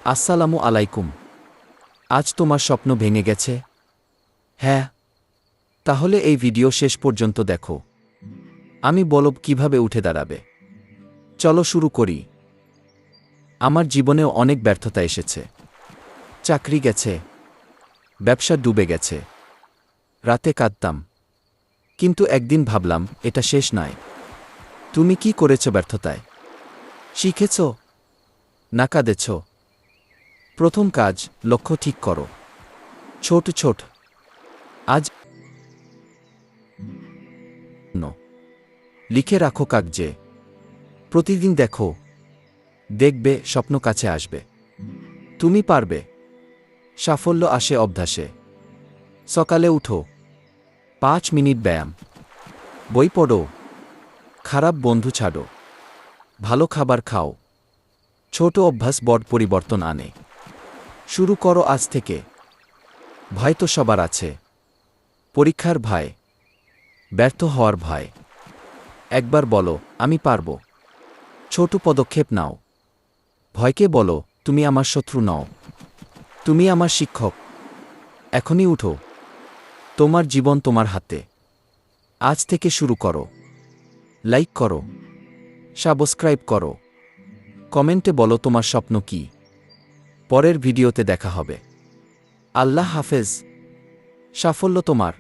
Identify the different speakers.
Speaker 1: আসসালামু আলাইকুম। আজ তোমার স্বপ্ন ভেঙে গেছে? হ্যাঁ? তাহলে এই ভিডিও শেষ পর্যন্ত দেখো। আমি বলব কিভাবে উঠে দাঁড়াবে। চলো শুরু করি। আমার জীবনেও অনেক ব্যর্থতা এসেছে। চাকরি গেছে, ব্যবসা ডুবে গেছে, রাতে কাঁদতাম। কিন্তু একদিন ভাবলাম এটা শেষ নয়। তুমি কি করেছ ব্যর্থতায়? শিখেছ? না কাঁদেছ? প্রথম কাজ, লক্ষ্য ঠিক করো। ছোট ছোট আজ লিখে রাখো কাগজে। প্রতিদিন দেখো, দেখবে স্বপ্ন কাছে আসবে। তুমি পারবে। সাফল্য আসে অভ্যাসে। সকালে উঠো, ৫ মিনিট ব্যায়াম, বই পড়ো, খারাপ বন্ধু ছাড়ো, ভালো খাবার খাও। ছোট অভ্যাস বড় পরিবর্তন আনে। শুরু করো আজ থেকে। ভয় তো সবার আছে। পরীক্ষার ভয়, ব্যর্থ হওয়ার ভয়। একবার বলো, আমি পারব। ছোট পদক্ষেপ নাও। ভয়কে বলো, তুমি আমার শত্রু নও, তুমি আমার শিক্ষক। এখনই উঠো। তোমার জীবন তোমার হাতে। আজ থেকে শুরু করো। লাইক করো, সাবস্ক্রাইব করো, কমেন্টে বলো তোমার স্বপ্ন কি। পরের ভিডিওতে দেখা হবে। আল্লাহ হাফেজ। সাফল্য তোমার।